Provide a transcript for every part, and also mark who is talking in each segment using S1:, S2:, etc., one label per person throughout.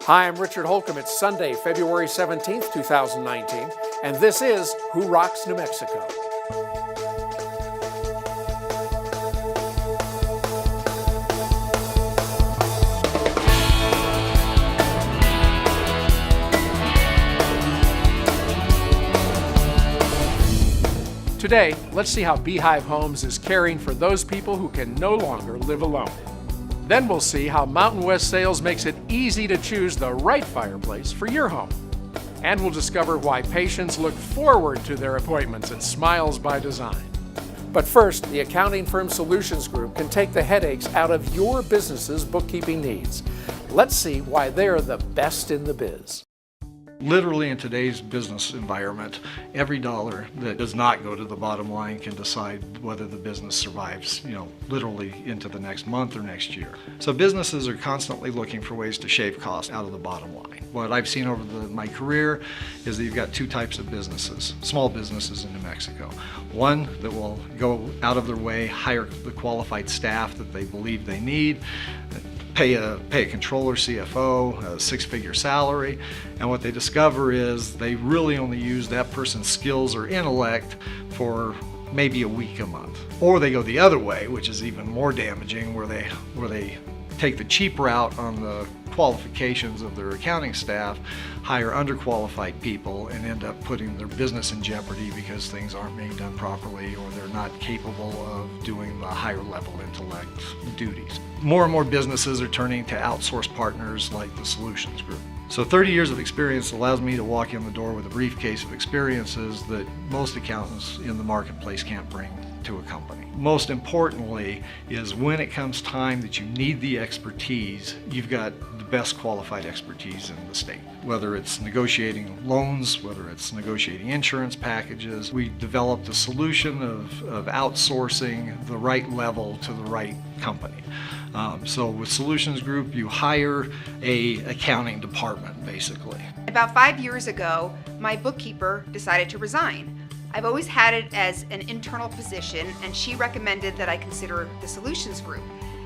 S1: Hi, I'm Richard Holcomb. It's Sunday, February 17th, 2019, and this is Who Rocks New Mexico? Today, let's see how Beehive Homes is caring for those people who can no longer live alone. Then we'll see how Mountain West Sales makes it easy to choose the right fireplace for your home. And we'll discover why patients look forward to their appointments at Smiles by Design. But first, the accounting firm Solutions Group can take the headaches out of your business's bookkeeping needs. Let's see why they're the best in the biz.
S2: Literally in today's business environment, every dollar that does not go to the bottom line can decide whether the business survives, literally into the next month or next year. So businesses are constantly looking for ways to shave costs out of the bottom line. What I've seen over my career is that you've got two types of businesses, small businesses in New Mexico. One that will go out of their way, hire the qualified staff that they believe they need, pay a controller, CFO, a six-figure salary, and what they discover is they really only use that person's skills or intellect for maybe a week a month. Or they go the other way, which is even more damaging, where they take the cheap route on the qualifications of their accounting staff, hire underqualified people, and end up putting their business in jeopardy because things aren't being done properly or they're not capable of doing the higher level intellect duties. More and more businesses are turning to outsource partners like the Solutions Group. So 30 years of experience allows me to walk in the door with a briefcase of experiences that most accountants in the marketplace can't bring to a company. Most importantly is when it comes time that you need the expertise, you've got the best qualified expertise in the state. Whether it's negotiating loans, whether it's negotiating insurance packages, we developed a solution of outsourcing the right level to the right company. So with Solutions Group, you hire a accounting department, basically.
S3: About 5 years ago, my bookkeeper decided to resign. I've always had it as an internal position, and she recommended that I consider the Solutions Group.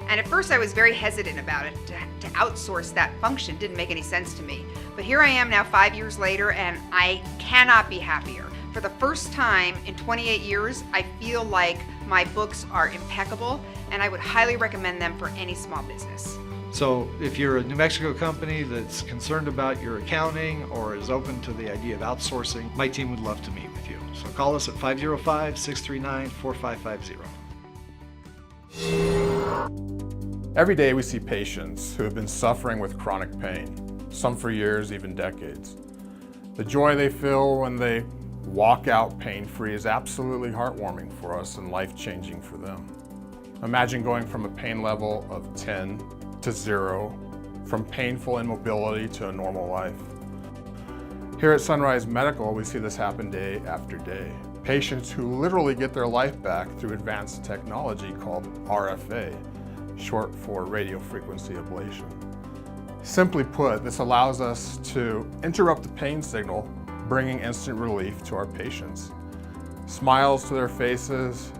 S3: And at first I was very hesitant about it. To outsource that function didn't make any sense to me. But here I am now 5 years later, and I cannot be happier. For the first time in 28 years, I feel like my books are impeccable, and I would highly recommend them for any small business.
S2: So if you're a New Mexico company that's concerned about your accounting or is open to the idea of outsourcing, my team would love to meet with you. So call us at 505-639-4550.
S4: Every day we see patients who have been suffering with chronic pain, some for years, even decades. The joy they feel when they walk out pain-free is absolutely heartwarming for us and life-changing for them. Imagine going from a pain level of 10 to 0, from painful immobility to a normal life. Here at Sunrise Medical, we see this happen day after day. Patients who literally get their life back through advanced technology called RFA, short for radiofrequency ablation. Simply put, this allows us to interrupt the pain signal, bringing instant relief to our patients, smiles to their faces,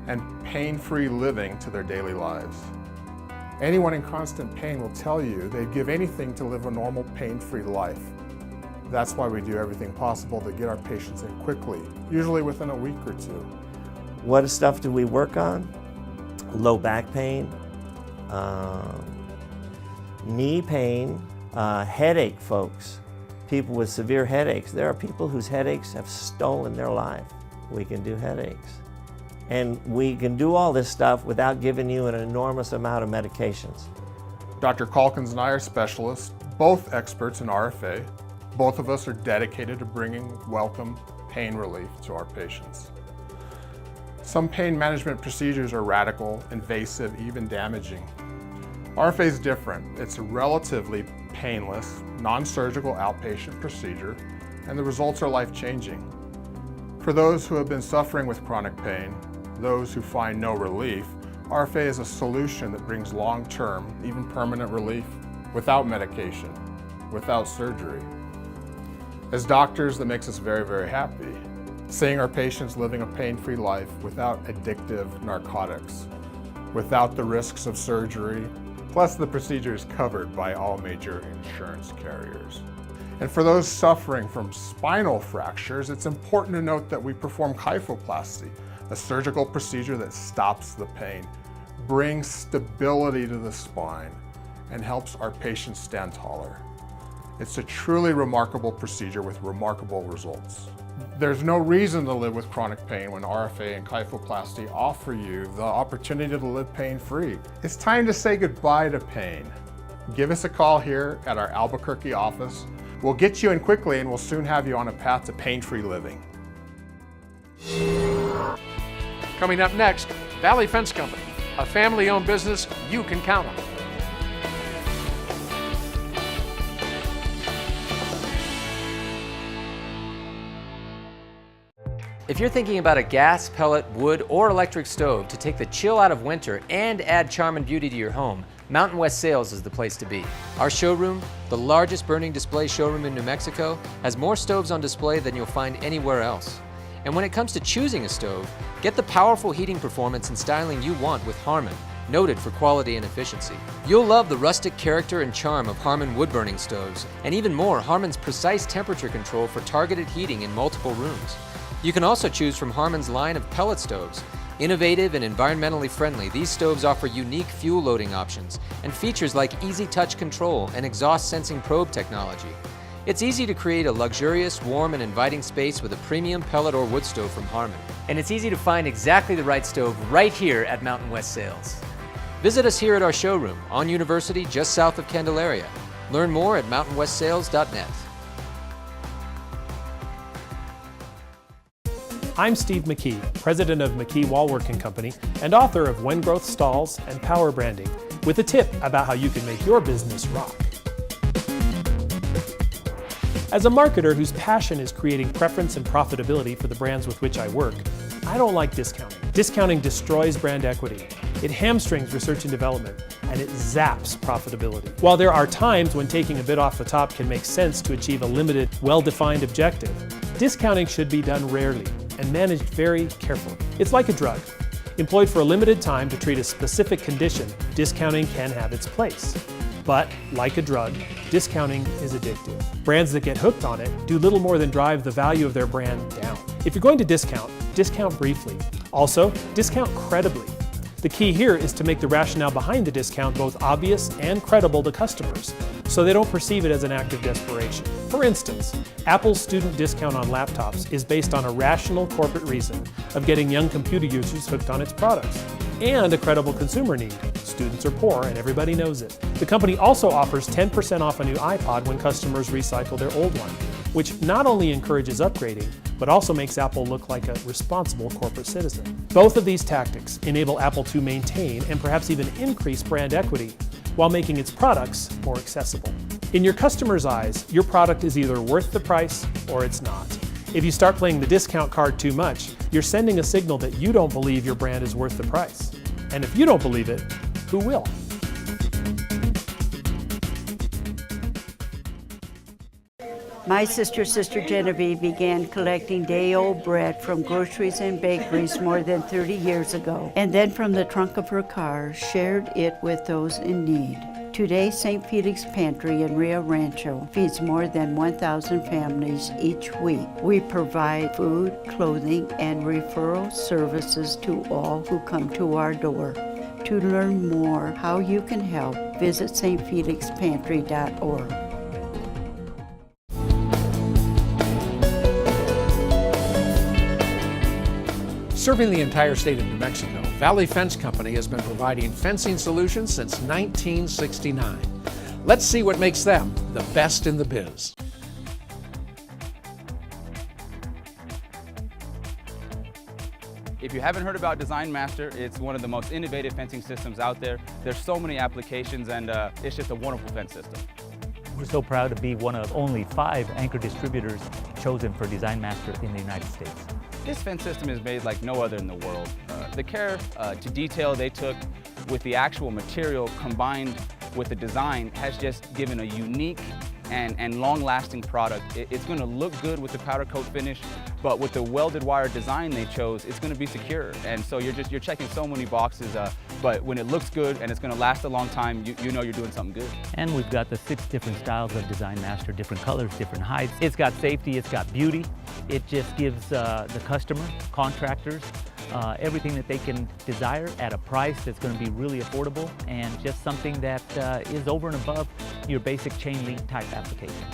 S4: and pain-free living to their daily lives. Anyone in constant pain will tell you they'd give anything to live a normal pain-free life. That's why we do everything possible to get our patients in quickly, usually within a week or two.
S5: What stuff do we work on? Low back pain, knee pain, headache, folks. People with severe headaches. There are people whose headaches have stolen their life. We can do headaches. And we can do all this stuff without giving you an enormous amount of medications.
S4: Dr. Calkins and I are specialists, both experts in RFA. Both of us are dedicated to bringing welcome pain relief to our patients. Some pain management procedures are radical, invasive, even damaging. RFA is different. It's a relatively painless, non-surgical outpatient procedure, and the results are life-changing. For those who have been suffering with chronic pain, those who find no relief, RFA is a solution that brings long-term, even permanent relief without medication, without surgery. As doctors, that makes us very, very happy. Seeing our patients living a pain-free life without addictive narcotics, without the risks of surgery, Plus, the procedure is covered by all major insurance carriers. And for those suffering from spinal fractures, it's important to note that we perform kyphoplasty, a surgical procedure that stops the pain, brings stability to the spine, and helps our patients stand taller. It's a truly remarkable procedure with remarkable results. There's no reason to live with chronic pain when RFA and kyphoplasty offer you the opportunity to live pain-free. It's time to say goodbye to pain. Give us a call here at our Albuquerque office. We'll get you in quickly and we'll soon have you on a path to pain-free living.
S1: Coming up next, Valley Fence Company, a family-owned business you can count on.
S6: If you're thinking about a gas, pellet, wood, or electric stove to take the chill out of winter and add charm and beauty to your home, Mountain West Sales is the place to be. Our showroom, the largest burning display showroom in New Mexico, has more stoves on display than you'll find anywhere else. And when it comes to choosing a stove, get the powerful heating performance and styling you want with Harmon, noted for quality and efficiency. You'll love the rustic character and charm of Harmon wood-burning stoves, and even more, Harmon's precise temperature control for targeted heating in multiple rooms. You can also choose from Harmon's line of pellet stoves. Innovative and environmentally friendly, these stoves offer unique fuel loading options and features like easy touch control and exhaust sensing probe technology. It's easy to create a luxurious, warm, and inviting space with a premium pellet or wood stove from Harmon. And it's easy to find exactly the right stove right here at Mountain West Sales. Visit us here at our showroom on University just south of Candelaria. Learn more at mountainwestsales.net.
S7: I'm Steve McKee, president of McKee Wallworking Company and author of When Growth Stalls and Power Branding, with a tip about how you can make your business rock. As a marketer whose passion is creating preference and profitability for the brands with which I work, I don't like discounting. Discounting destroys brand equity. It hamstrings research and development, and it zaps profitability. While there are times when taking a bit off the top can make sense to achieve a limited, well-defined objective, discounting should be done rarely and managed very carefully. It's like a drug. Employed for a limited time to treat a specific condition, discounting can have its place. But, like a drug, discounting is addictive. Brands that get hooked on it do little more than drive the value of their brand down. If you're going to discount briefly. Also, discount credibly. The key here is to make the rationale behind the discount both obvious and credible to customers, so they don't perceive it as an act of desperation. For instance, Apple's student discount on laptops is based on a rational corporate reason of getting young computer users hooked on its products, and a credible consumer need. Students are poor and everybody knows it. The company also offers 10% off a new iPod when customers recycle their old one, which not only encourages upgrading, but also makes Apple look like a responsible corporate citizen. Both of these tactics enable Apple to maintain and perhaps even increase brand equity while making its products more accessible. In your customer's eyes, your product is either worth the price or it's not. If you start playing the discount card too much, you're sending a signal that you don't believe your brand is worth the price. And if you don't believe it, who will?
S8: My sister Genevieve began collecting day-old bread from groceries and bakeries more than 30 years ago, and then from the trunk of her car shared it with those in need. Today, St. Felix Pantry in Rio Rancho feeds more than 1,000 families each week. We provide food, clothing, and referral services to all who come to our door. To learn more how you can help, visit stfelixpantry.org.
S1: Serving the entire state of New Mexico, Valley Fence Company has been providing fencing solutions since 1969. Let's see what makes them the best in the biz.
S9: If you haven't heard about Design Master, it's one of the most innovative fencing systems out there. There's so many applications, and it's just a wonderful fence system.
S10: We're so proud to be one of only 5 anchor distributors chosen for Design Master in the United States.
S9: This fence system is made like no other in the world. The care to detail they took with the actual material combined with the design has just given a unique and long-lasting product. It's going to look good with the powder coat finish, but with the welded wire design they chose, it's going to be secure. And so you're checking so many boxes, but when it looks good and it's going to last a long time, you know you're doing something good.
S10: And we've got the 6 different styles of Design Master, different colors, different heights. It's got safety, it's got beauty. It just gives the customer, contractors, everything that they can desire at a price that's going to be really affordable and just something that is over and above your basic chain link type application.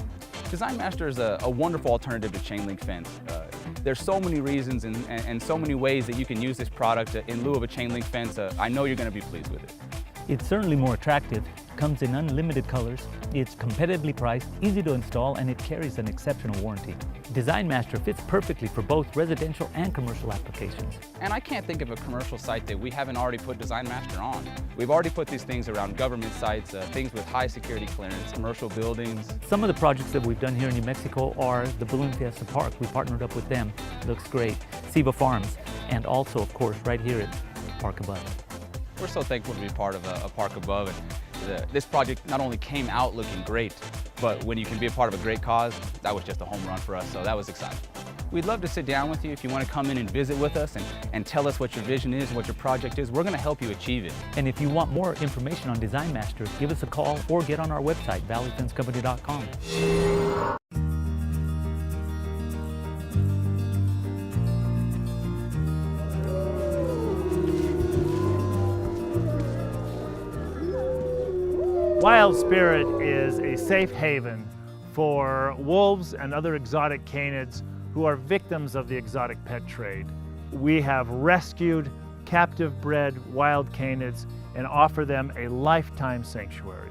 S9: Design Master is a wonderful alternative to chain link fence. There's so many reasons and so many ways that you can use this product in lieu of a chain link fence. I know you're going to be pleased with it.
S10: It's certainly more attractive, comes in unlimited colors, it's competitively priced, easy to install, and it carries an exceptional warranty. Design Master fits perfectly for both residential and commercial applications.
S9: And I can't think of a commercial site that we haven't already put Design Master on. We've already put these things around government sites, things with high security clearance, commercial buildings.
S10: Some of the projects that we've done here in New Mexico are the Balloon Fiesta Park. We partnered up with them. Looks great. Siva Farms, and also, of course, right here at Park Above.
S9: We're so thankful to be part of a Park Above. And this project not only came out looking great, but when you can be a part of a great cause, that was just a home run for us, so that was exciting. We'd love to sit down with you if you want to come in and visit with us and tell us what your vision is and what your project is. We're going to help you achieve it.
S10: And if you want more information on Design Master, give us a call or get on our website, valleyfencecompany.com.
S11: Wild Spirit is a safe haven for wolves and other exotic canids who are victims of the exotic pet trade. We have rescued captive bred wild canids and offer them a lifetime sanctuary.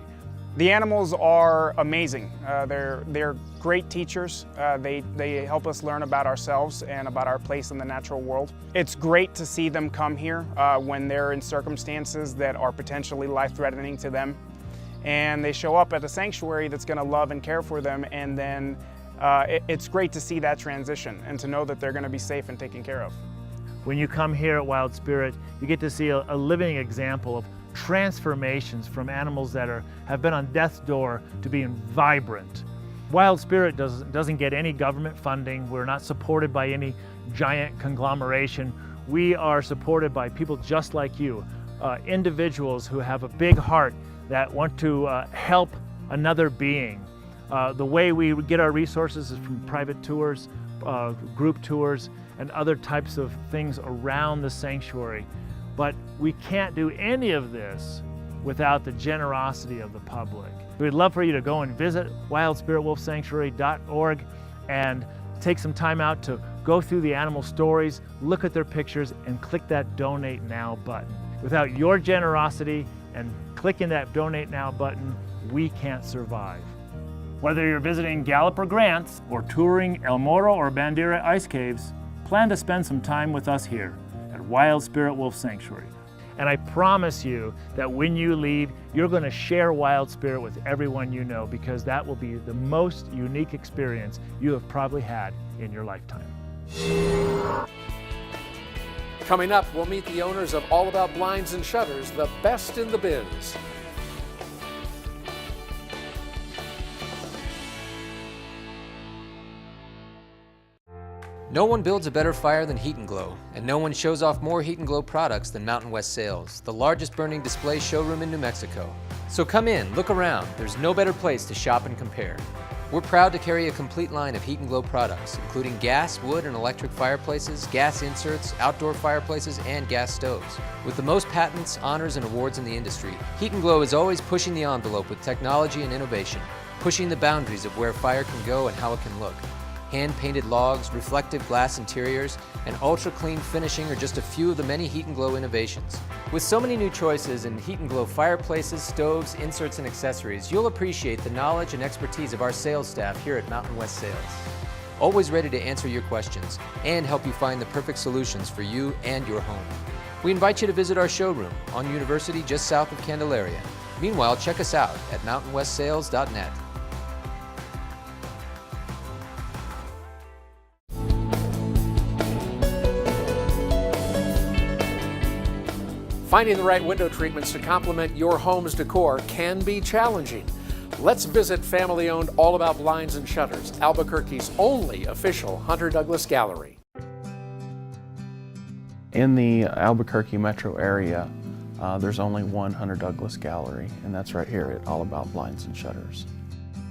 S12: The animals are amazing. They're great teachers. They help us learn about ourselves and about our place in the natural world. It's great to see them come here when they're in circumstances that are potentially life-threatening to them. And they show up at a sanctuary that's going to love and care for them, and then it's great to see that transition and to know that they're going to be safe and taken care of.
S11: When you come here at Wild Spirit, you get to see a living example of transformations from animals that have been on death's door to being vibrant. Wild Spirit doesn't get any government funding. We're not supported by any giant conglomeration. We are supported by people just like you, individuals who have a big heart that want to help another being. The way we get our resources is from private tours, group tours, and other types of things around the sanctuary. But we can't do any of this without the generosity of the public. We'd love for you to go and visit wildspiritwolfsanctuary.org and take some time out to go through the animal stories, look at their pictures, and click that Donate Now button. Without your generosity and clicking that Donate Now button, we can't survive. Whether you're visiting Gallup or Grants, or touring El Morro or Bandera Ice Caves, plan to spend some time with us here at Wild Spirit Wolf Sanctuary. And I promise you that when you leave, you're going to share Wild Spirit with everyone you know, because that will be the most unique experience you have probably had in your lifetime.
S1: Coming up, we'll meet the owners of All About Blinds and Shutters, the best in the biz.
S6: No one builds a better fire than Heat & Glow, and no one shows off more Heat & Glow products than Mountain West Sales, the largest burning display showroom in New Mexico. So come in, look around. There's no better place to shop and compare. We're proud to carry a complete line of Heat & Glow products, including gas, wood, and electric fireplaces, gas inserts, outdoor fireplaces, and gas stoves. With the most patents, honors, and awards in the industry, Heat & Glow is always pushing the envelope with technology and innovation, pushing the boundaries of where fire can go and how it can look. Hand-painted logs, reflective glass interiors, and ultra-clean finishing are just a few of the many Heat & Glow innovations. With so many new choices in Heat & Glow fireplaces, stoves, inserts, and accessories, you'll appreciate the knowledge and expertise of our sales staff here at Mountain West Sales. Always ready to answer your questions and help you find the perfect solutions for you and your home. We invite you to visit our showroom on University just south of Candelaria. Meanwhile, check us out at mountainwestsales.net.
S1: Finding the right window treatments to complement your home's decor can be challenging. Let's visit family-owned All About Blinds and Shutters, Albuquerque's only official Hunter Douglas gallery.
S13: In the Albuquerque metro area, there's only one Hunter Douglas gallery, and that's right here at All About Blinds and Shutters.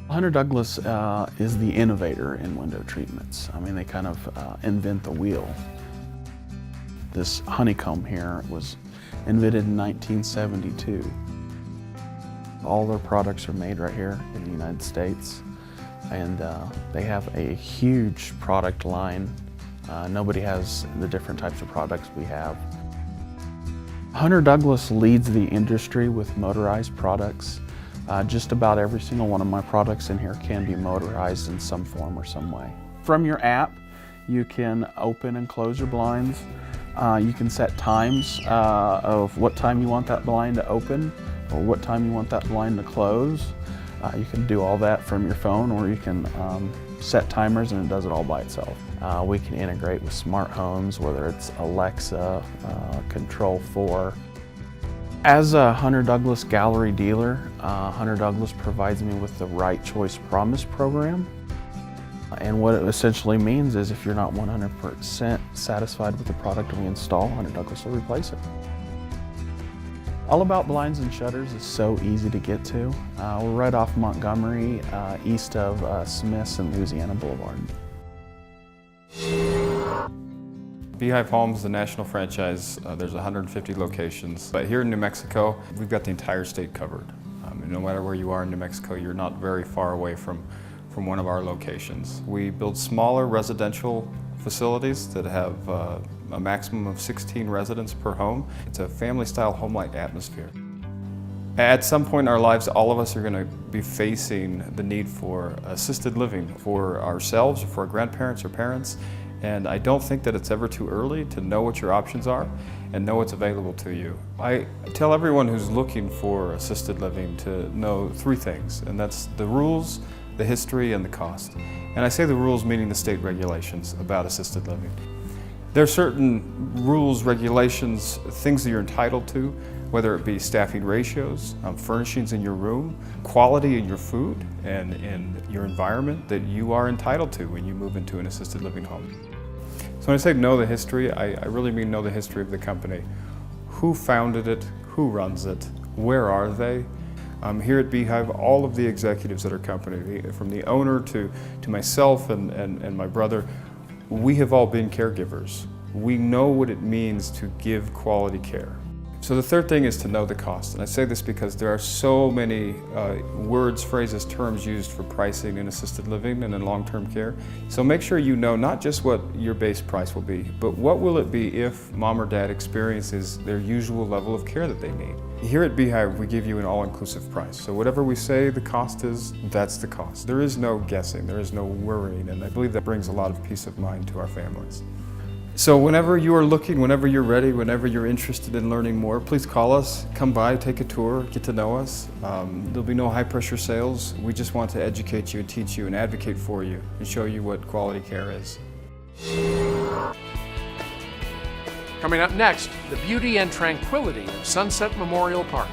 S13: Hunter Douglas is the innovator in window treatments. I mean, they kind of invent the wheel. This honeycomb here was invented in 1972. All their products are made right here in the United States, and they have a huge product line. Nobody has the different types of products we have. Hunter Douglas leads the industry with motorized products. Just about every single one of my products in here can be motorized in some form or some way. From your app, you can open and close your blinds. You can set times of what time you want that blind to open or what time you want that blind to close. You can do all that from your phone, or you can set timers and it does it all by itself. We can integrate with smart homes, whether it's Alexa, Control4. As a Hunter Douglas gallery dealer, Hunter Douglas provides me with the Right Choice Promise program. And what it essentially means is if you're not 100% satisfied with the product we install, Hunter Douglas will replace it. All About Blinds and Shutters is so easy to get to. We're right off Montgomery, east of Smiths and Louisiana Boulevard.
S14: Beehive Homes, the national franchise, there's 150 locations. But here in New Mexico, we've got the entire state covered. No matter where you are in New Mexico, you're not very far away from one of our locations. We build smaller residential facilities that have a maximum of 16 residents per home. It's a family-style home-like atmosphere. At some point in our lives, all of us are going to be facing the need for assisted living for ourselves, or for our grandparents or parents. And I don't think that it's ever too early to know what your options are and know what's available to you. I tell everyone who's looking for assisted living to know three things, and that's the rules, the history, and the cost. And I say the rules meaning the state regulations about assisted living. There are certain rules, regulations, things that you're entitled to, whether it be staffing ratios, furnishings in your room, quality in your food, and in your environment that you are entitled to when you move into an assisted living home. So when I say know the history, I really mean know the history of the company. Who founded it? Who runs it? Where are they? Here at Beehive, all of the executives at our company, from the owner to myself and my brother, we have all been caregivers. We know what it means to give quality care. So the third thing is to know the cost. And I say this because there are so many words, phrases, terms used for pricing in assisted living and in long-term care. So make sure you know not just what your base price will be, but what will it be if mom or dad experiences their usual level of care that they need. Here at Beehive, we give you an all-inclusive price. So whatever we say the cost is, that's the cost. There is no guessing, there is no worrying, and I believe that brings a lot of peace of mind to our families. So whenever you are looking, whenever you're ready, whenever you're interested in learning more, please call us, come by, take a tour, get to know us. There'll be no high-pressure sales. We just want to educate you and teach you and advocate for you and show you what quality care is.
S1: Coming up next, the beauty and tranquility of Sunset Memorial Park.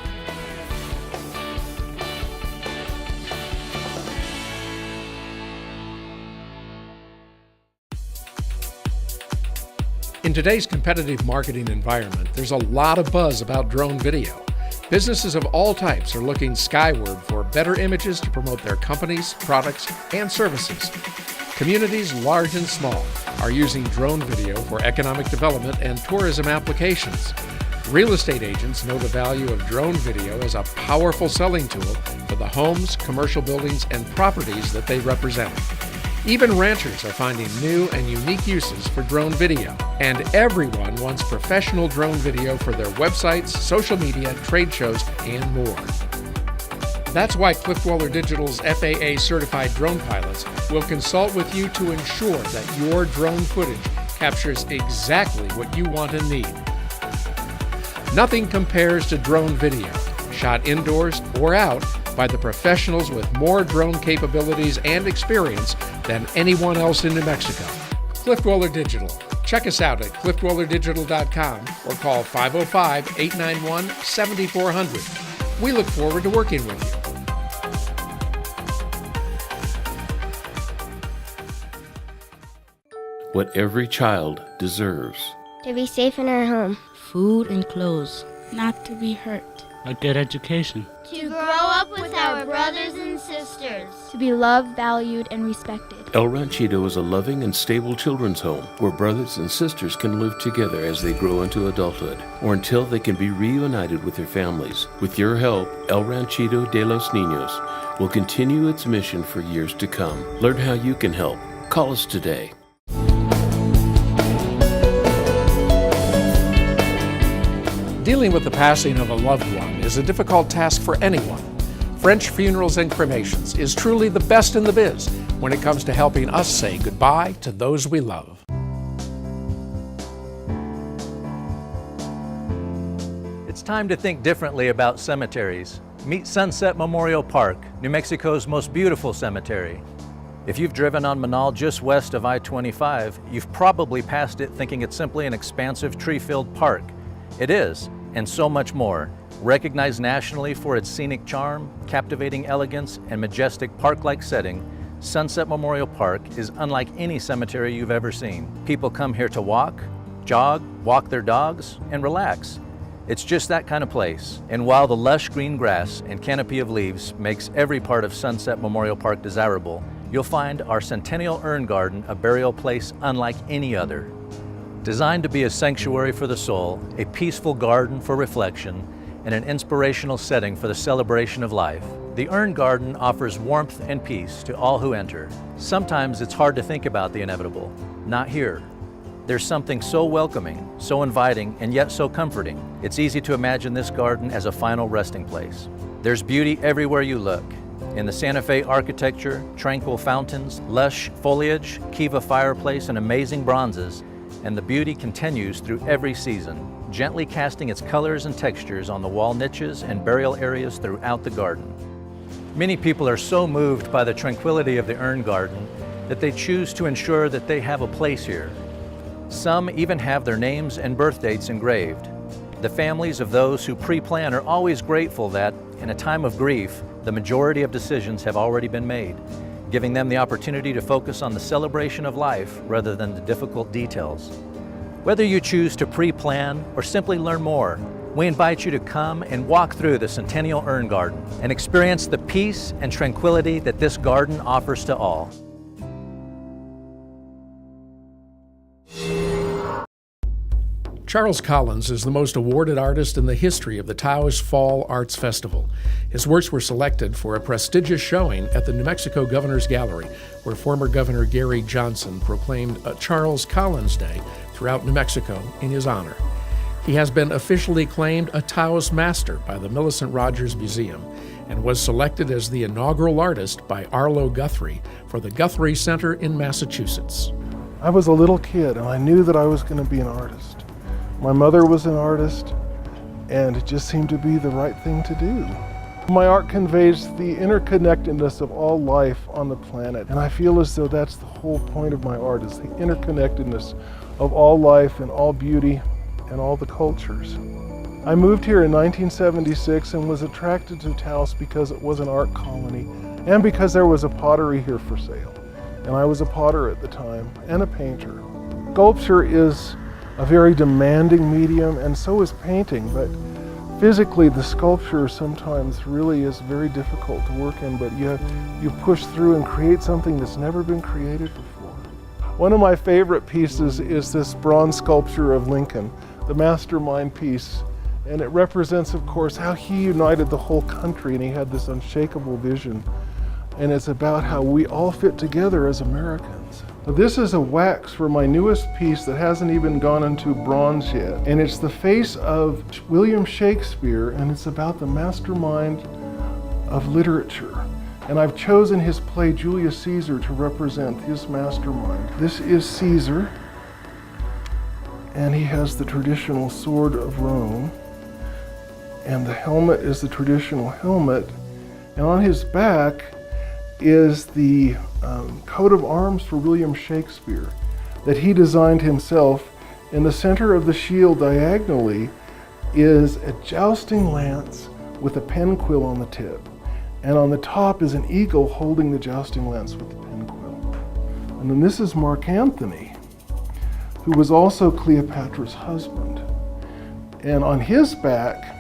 S1: In today's competitive marketing environment, there's a lot of buzz about drone video. Businesses of all types are looking skyward for better images to promote their companies, products, and services. Communities large and small are using drone video for economic development and tourism applications. Real estate agents know the value of drone video as a powerful selling tool for the homes, commercial buildings, and properties that they represent. Even ranchers are finding new and unique uses for drone video. And everyone wants professional drone video for their websites, social media, trade shows, and more. That's why Cliff Dweller Digital's FAA-certified drone pilots will consult with you to ensure that your drone footage captures exactly what you want and need. Nothing compares to drone video, shot indoors or out by the professionals with more drone capabilities and experience than anyone else in New Mexico. Cliff Dweller Digital. Check us out at cliffdwellerdigital.com or call 505-891-7400. We look forward to working with you.
S15: what every child deserves.
S16: To be safe in our home.
S17: Food and clothes.
S18: Not to be hurt.
S19: A good education.
S16: To grow up with our brothers and sisters.
S18: To be loved, valued, and respected.
S15: El Ranchito is a loving and stable children's home where brothers and sisters can live together as they grow into adulthood or until they can be reunited with their families. With your help, El Ranchito de los Niños will continue its mission for years to come. Learn how you can help. Call us today.
S1: Dealing with the passing of a loved one is a difficult task for anyone. French Funerals and Cremations is truly the best in the biz when it comes to helping us say goodbye to those we love.
S20: It's time to think differently about cemeteries. Meet Sunset Memorial Park, New Mexico's most beautiful cemetery. If you've driven on Manal just west of I-25, you've probably passed it thinking it's simply an expansive tree-filled park. It is, and so much more. Recognized nationally for its scenic charm, captivating elegance, and majestic park-like setting, Sunset Memorial Park is unlike any cemetery you've ever seen. People come here to walk, jog, walk their dogs, and relax. It's just that kind of place. And while the lush green grass and canopy of leaves makes every part of Sunset Memorial Park desirable, you'll find our Centennial Urn Garden a burial place unlike any other. Designed to be a sanctuary for the soul, a peaceful garden for reflection, and an inspirational setting for the celebration of life, the Urn Garden offers warmth and peace to all who enter. Sometimes it's hard to think about the inevitable. Not here. There's something so welcoming, so inviting, and yet so comforting. It's easy to imagine this garden as a final resting place. There's beauty everywhere you look. In the Santa Fe architecture, tranquil fountains, lush foliage, Kiva fireplace, and amazing bronzes, and the beauty continues through every season, gently casting its colors and textures on the wall niches and burial areas throughout the garden. Many people are so moved by the tranquility of the Urn Garden that they choose to ensure that they have a place here. Some even have their names and birth dates engraved. The families of those who pre-plan are always grateful that, in a time of grief, the majority of decisions have already been made, giving them the opportunity to focus on the celebration of life rather than the difficult details. Whether you choose to pre-plan or simply learn more, we invite you to come and walk through the Centennial Urn Garden and experience the peace and tranquility that this garden offers to all.
S1: Charles Collins is the most awarded artist in the history of the Taos Fall Arts Festival. His works were selected for a prestigious showing at the New Mexico Governor's Gallery, where former Governor Gary Johnson proclaimed a Charles Collins Day throughout New Mexico in his honor. He has been officially claimed a Taos Master by the Millicent Rogers Museum and was selected as the inaugural artist by Arlo Guthrie for the Guthrie Center in Massachusetts.
S21: I was a little kid and I knew that I was going to be an artist. My mother was an artist, and it just seemed to be the right thing to do. My art conveys the interconnectedness of all life on the planet, and I feel as though that's the whole point of my art, is the interconnectedness of all life and all beauty and all the cultures. I moved here in 1976 and was attracted to Taos because it was an art colony and because there was a pottery here for sale. And I was a potter at the time and a painter. Sculpture is a very demanding medium, and so is painting, but physically the sculpture sometimes really is very difficult to work in, but you push through and create something that's never been created before. One of my favorite pieces is this bronze sculpture of Lincoln, the Mastermind piece, and it represents, of course, how he united the whole country, and he had this unshakable vision, and it's about how we all fit together as Americans. This is a wax for my newest piece that hasn't even gone into bronze yet. And it's the face of William Shakespeare, and it's about the mastermind of literature. And I've chosen his play Julius Caesar to represent his mastermind. This is Caesar, and he has the traditional sword of Rome, and the helmet is the traditional helmet, and on his back is the coat of arms for William Shakespeare that he designed himself. In the center of the shield diagonally is a jousting lance with a pen quill on the tip, and on the top is an eagle holding the jousting lance with the pen quill. And then this is Mark Antony, who was also Cleopatra's husband. And on his back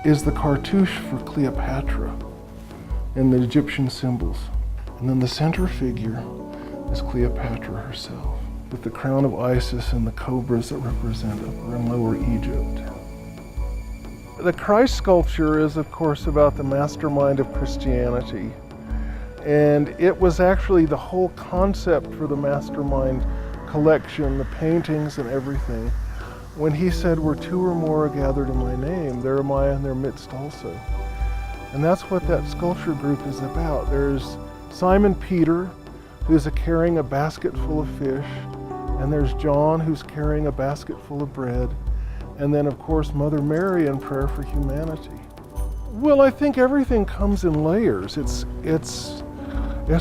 S21: is the cartouche for Cleopatra and the Egyptian symbols. And then the center figure is Cleopatra herself, with the crown of Isis and the cobras that represent Upper and Lower Egypt. The Christ sculpture is, of course, about the mastermind of Christianity. And it was actually the whole concept for the Mastermind collection, the paintings and everything. When he said, where two or more are gathered in my name, there am I in their midst also. And that's what that sculpture group is about. There's Simon Peter, who's carrying a basket full of fish, and there's John, who's carrying a basket full of bread, and then of course Mother Mary in prayer for humanity. Well, I think everything comes in layers. It's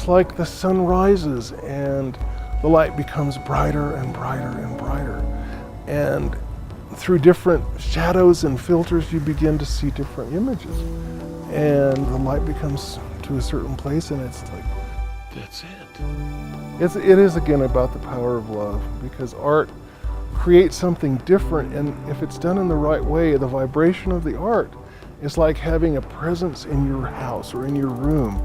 S21: like the sun rises and the light becomes brighter and brighter and brighter. And through different shadows and filters, you begin to see different images. And the light becomes to a certain place, and it's like, that's it. It is again about the power of love, because art creates something different, and if it's done in the right way, the vibration of the art is like having a presence in your house or in your room.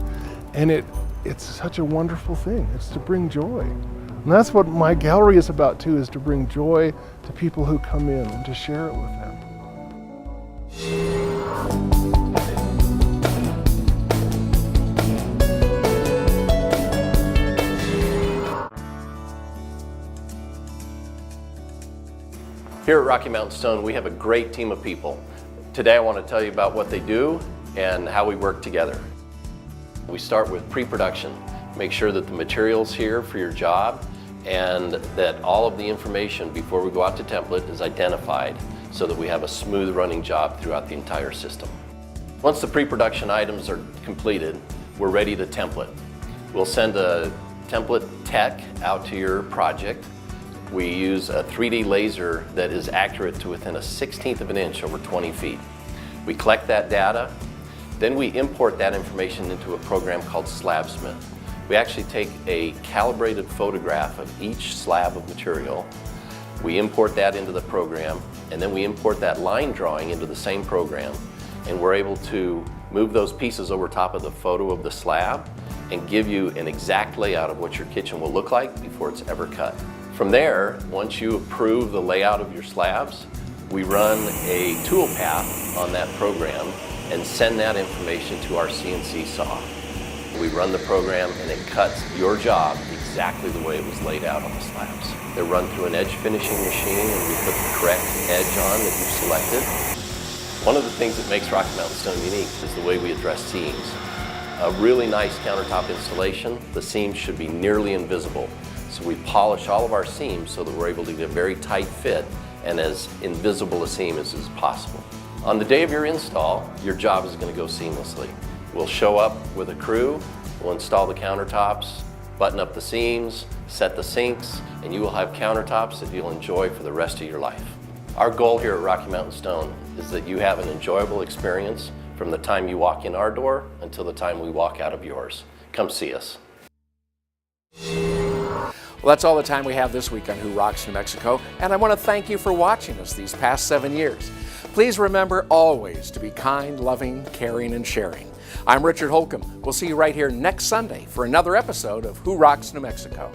S21: And it's such a wonderful thing. It's to bring joy. And that's what my gallery is about too, is to bring joy to people who come in and to share it with them.
S17: Here at Rocky Mountain Stone, we have a great team of people. Today I want to tell you about what they do and how we work together. We start with pre-production. Make sure that the material's here for your job and that all of the information before we go out to template is identified so that we have a smooth running job throughout the entire system. Once the pre-production items are completed, we're ready to template. We'll send a template tech out to your project. We use a 3D laser that is accurate to within a 1/16 of an inch over 20 feet. We collect that data, then we import that information into a program called SlabSmith. We actually take a calibrated photograph of each slab of material. We import that into the program, and then we import that line drawing into the same program, and we're able to move those pieces over top of the photo of the slab and give you an exact layout of what your kitchen will look like before it's ever cut. From there, once you approve the layout of your slabs, we run a tool path on that program and send that information to our CNC saw. We run the program and it cuts your job exactly the way it was laid out on the slabs. They're run through an edge finishing machine and we put the correct edge on that you selected. One of the things that makes Rocky Mountain Stone unique is the way we address seams. A really nice countertop installation, the seams should be nearly invisible. So we polish all of our seams so that we're able to get a very tight fit and as invisible a seam as is possible. On the day of your install, your job is going to go seamlessly. We'll show up with a crew, we'll install the countertops, button up the seams, set the sinks, and you will have countertops that you'll enjoy for the rest of your life. Our goal here at Rocky Mountain Stone is that you have an enjoyable experience from the time you walk in our door until the time we walk out of yours. Come see us.
S1: Well, that's all the time we have this week on Who Rocks New Mexico, and I want to thank you for watching us these past 7 years. Please remember always to be kind, loving, caring, and sharing. I'm Richard Holcomb. We'll see you right here next Sunday for another episode of Who Rocks New Mexico.